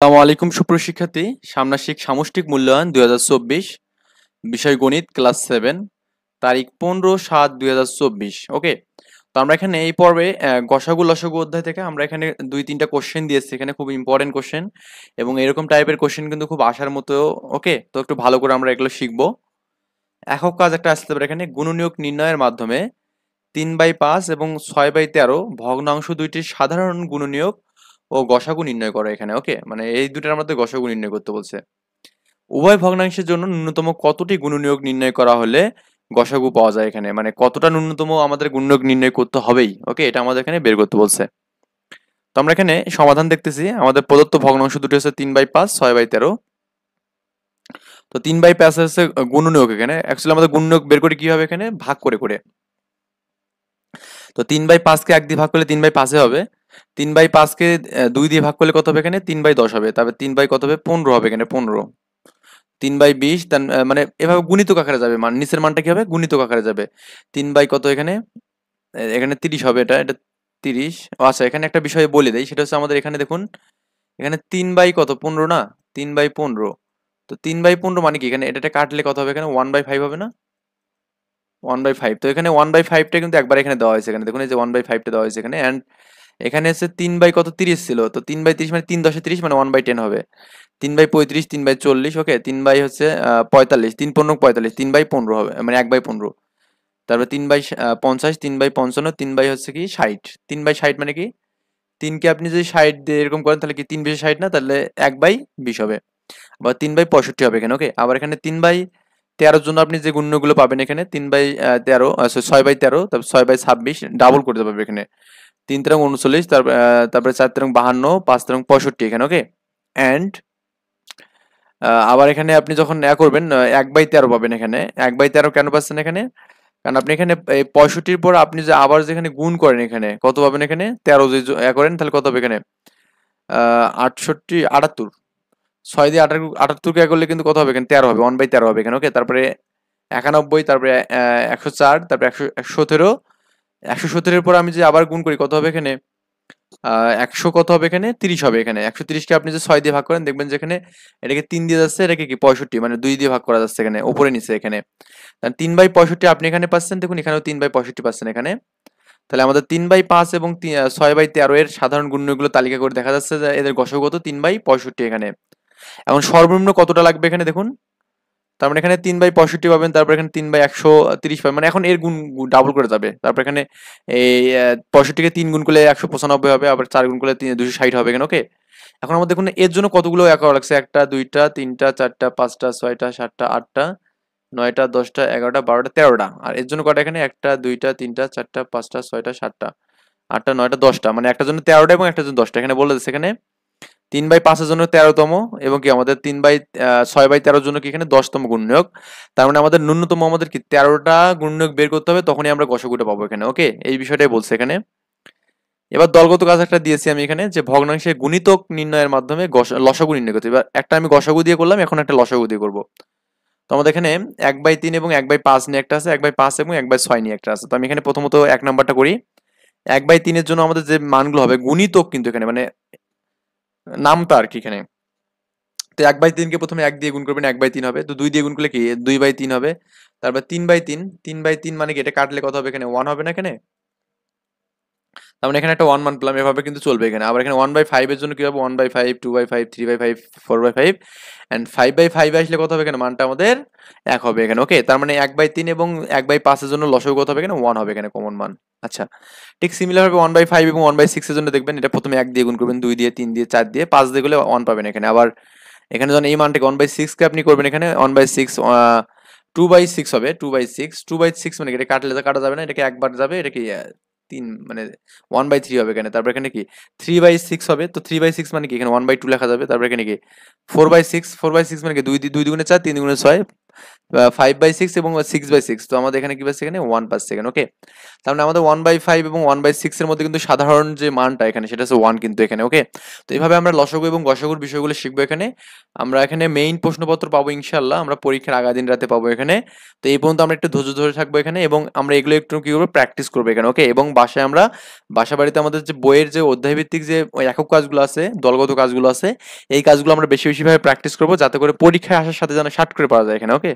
আসসালামু আলাইকুম সুপ্রিয় শিক্ষার্থী, ষান্মাসিক সামষ্টিক মূল্যায়ন 2024, বিষয় গণিত ক্লাস 7, তারিখ 15/7/2024। ওকে, তো আমরা এখানে এই পর্বে গসাগু লসাগু অধ্যায় থেকে আমরা এখানে 2-3টা কোশ্চেন দিয়েছি, এখানে খুব ইম্পর্টেন্ট কোশ্চেন এবং এরকম টাইপের কোশ্চেন কিন্তু খুব আসার মতো। ওকে, তো একটু ভালো করে আমরা এগুলো শিখবো। একক কাজ একটা আসতে পারে এখানে, গুণনীয়ক নির্ণয়ের মাধ্যমে 3/5 এবং 6/13 ভগ্নাংশ দুইটির সাধারণ গুণনীয়ক ও গসাগু নির্ণয় করো এখানে। ওকে, মানে এই দুটার মধ্যে গসাগু নির্ণয় করতে বলছে। উভয় ভগ্নাংশের জন্য ন্যূনতম কতটি গুণনীয়ক নির্ণয় করা হলে গসাগু পাওয়া যায় এখানে, মানে কতটা ন্যূনতম আমাদের গুণনীয়ক নির্ণয় করতে হবেই। ওকে, এটা আমাদের এখানে বের করতে বলছে। তো আমরা এখানে সমাধান দেখতেছি, আমাদের প্রদত্ত ভগ্নাংশ দুটি হচ্ছে 3/5, 6/13। তো 3/5 হচ্ছে গুণনীয়ক, এখানে অ্যাকচুয়ালি আমাদের গুণনীয়ক বের করে কি হবে, এখানে ভাগ করে করে। তো 3/5 কে 1 দিয়ে ভাগ করলে 3/5 হবে। 3/5 কে 2 দিয়ে ভাগ করলে কত হবে, এখানে 3/10 হবে। তারপরে 3 বাই কত হবে, 15 হবে এখানে, 15। 3/20 মানে এভাবে গুণিতক আকারে যাবে, মান নিচের মানটা কি হবে, গুণিতক আকারে যাবে। 3 বাই কত এখানে, এখানে 30 হবে, এটা এটা 30। আচ্ছা, এখানে একটা বিষয় বলে দেই, সেটা হচ্ছে আমাদের এখানে দেখুন, এখানে 3 বাই কত, 15 না, 3/15। তো 3/15 মানে কি, এখানে এটা কাটলে কত হবে, এখানে 1/5 হবে না, 1/5। তো এখানে 1/5টা কিন্তু একবার এখানে দেওয়া হয়েছে, এখানে দেখুন এই যে 1/5টা দেওয়া হয়েছে এখানে। অ্যান্ড এখানে হচ্ছে 3/30 ছিল, তো 3/30 মানে 3×10 = 30, মানে 1/10 হবে। 3/35, 3/40, ওকে, 3 বাই হচ্ছে 45, 3×15 = 45, 3/15 হবে, মানে 1/15। তারপর 3/50, 3/55, 3 বাই হচ্ছে কি 60, 3/60 মানে কি, 3কে আপনি যদি 60 দিয়ে এরকম করেন তাহলে কি 3×20 = 60 না, তাহলে 1/20 হবে। আবার 3/65 হবে এখানে। ওকে, আবার এখানে 3/13 জন্য আপনি যে গুণগুলো পাবেন এখানে, 3/13, 6/13, তারপর 6/26, ডাবল করতে পারবে এখানে। 3×3 = 39, তারপরে 4×52, 5×65 এখানে। ওকে, অ্যান্ড আবার এখানে আপনি যখন করবেন 1/13 পাবেন এখানে। 1/13 কেন পাচ্ছেন এখানে, কারণ আপনি এখানে এই 65-র পর আপনি যে আবার যেখানে গুণ করেন, এখানে কত পাবেন, এখানে 13 যদি করেন তাহলে কত হবে এখানে, 68, 78, 6 দিয়ে 78 কে করলে কিন্তু কত হবে, এখানে 13 হবে, 1/13 হবে এখানে। ওকে, তারপরে 91, তারপরে 104, তারপরে 117। 117-এর পর আমি যে আবার গুণ করি কত হবে এখানে, 100 কত হবে এখানে, 30 হবে এখানে। 130-কে আপনি যে 6 দিয়ে ভাগ করেন দেখবেন যে এখানে এটাকে 3 দিয়ে যাচ্ছে, এটাকে কি 65, মানে 2 দিয়ে ভাগ করা যাচ্ছে এখানে, উপরে নিচে এখানে। 3/65 আপনি এখানে পাচ্ছেন, দেখুন এখানেও 3/65 পাচ্ছেন এখানে। তাহলে আমাদের 3/5 এবং 6/13 এর সাধারণ গুণনীয়কগুলো তালিকা করে দেখা যাচ্ছে যে এদের গসাগু কত, 3/65 এখানে। এখন সর্বনিম্ন কতটা লাগবে এখানে দেখুন, তার মানে এখানে 3/65 পাবেন, তারপর এখানে 3/130 পাবেন, মানে এখন এর গুণ ডাবল করে যাবে। তারপর এখানে এই 65-কে 3 গুণ করলে 195 হবে, আবার 4 গুণ করলে 260 হবে এখানে। ওকে, এখন আমাদের দেখুন এর জন্য কতগুলো করা লাগছে, 1টা 2টা 3টা 4টা 5টা 6টা 7টা 8টা 9টা 10টা 11টা 12টা 13টা। আর এর জন্য কটা এখানে, 1টা 2টা 3টা 4টা 5টা 6টা 7টা 8টা 9টা 10টা, মানে একটার জন্য 13টা এবং একটার জন্য 10টা। এখানে বলে দিচ্ছে এখানে 3/5-এর জন্য 13তম, এবং কি আমাদের 6/13-র জন্য কি এখানে 10তম গুণনীয়ক। তার মানে আমাদের ন্যূনতম আমাদের কি 13টা গুণনীয়ক বের করতে হবে, তখনই আমরা গসাগুটা পাবো এখানে। ওকে, এই বিষয়টাই বলছে এখানে। এবার দলগত কাজ একটা দিয়েছি আমি এখানে, যে ভগ্নাংশের গুণিতক নির্ণয়ের মাধ্যমে লসাগু নির্ণয় করতে। এবার একটা আমি গসাগু দিয়ে করলাম, এখন একটা লসাগু দিয়ে করবো। তো আমাদের এখানে 1/3 এবং 1/5 নিয়ে একটা আছে, 1/5 এবং 1/6 নিয়ে একটা আছে। তো আমি এখানে প্রথমত 1 নাম্বারটা করি। 1/3-এর জন্য আমাদের যে মানগুলো হবে গুণিতক, কিন্তু এখানে মানে নামতা আর কি এখানে। তো 1/3-কে প্রথমে 1 দিয়ে গুণ করবেন, 1/3 হবে। তো 2 দিয়ে গুণ করলে কি 2/3 হবে। তারপর 3/3, 3/3 মানে কি, এটা কাটলে কত হবে, এখানে 1 হবে না এখানে। তার মানে এখানে একটা 1 মান পেলাম, এভাবে কিন্তু চলবে এখানে। আবার এখানে 1/5 এর জন্য কি হবে, 1/5, 2/5, 3/5, 4/5, এন্ড 5/5 আসলে কত হবে এখানে, মানটা আমাদের 1 হবে এখানে। ওকে, তার মানে 1/3 এবং 1/5 এর জন্য লসাগু কত হবে এখানে, 1 হবে এখানে, কমন মান। আচ্ছা, ঠিক সিমিলার ভাবে 1/5 এবং 1/6 এর জন্য দেখবেন, এটা প্রথমে 1 দিয়ে গুণ করবেন, 2 দিয়ে 3 দিয়ে 4 দিয়ে 5 দিয়ে গুলে 1 পাবেন এখানে। আবার এখানে যখন এই মানটাকে 1/6 কে আপনি করবেন এখানে, 1/6 2/6 হবে, 2/6, 2/6 মানে কি, এটা কাটলে তো কাটা যাবে না, এটাকে একবার যাবে, এটা কি 3 মানে 1/3 হবে এখানে। তারপর এখানে কি 3/6 হবে, তো 3/6 মানে কি, এখানে 1/2 লেখা যাবে। তারপর এখানে কি 4/6, 4/6 মানে কি 2 দুগুণে 4, 3 দুগুণে 6, 5/6 এবং 6/6। তো আমাদের এখানে কি পাচ্ছে এখানে, 1 পাচ্ছে এখানে। ওকে, তার মানে আমাদের 1/5 এবং 1/6 এর মধ্যে কিন্তু সাধারণ যে মানটা এখানে সেটা হচ্ছে 1 কিন্তু এখানে, ওকে। তো এইভাবে আমরা লসাগু এবং গসাগুর বিষয়গুলো শিখবো এখানে। আমরা এখানে মেইন প্রশ্নপত্র পাবো ইনশাআল্লাহ, আমরা পরীক্ষার আগা দিন রাতে পাবো এখানে। তো এই পর্যন্ত আমরা একটু ধৈর্য ধরে থাকবো এখানে এবং আমরা এগুলো একটু কি করবো, প্র্যাকটিস করবো এখানে, ওকে। এবং বাসায় আমরা বাসা বাড়িতে আমাদের যে বইয়ের যে অধ্যায় ভিত্তিক যে ওই একক কাজগুলো আছে, দলগত কাজগুলো আছে, এই কাজগুলো আমরা বেশি বেশি ভাবে প্র্যাকটিস করবো যাতে করে পরীক্ষায় আসার সাথে যেন শাট করে পাওয়া যায় এখানে, ওকে।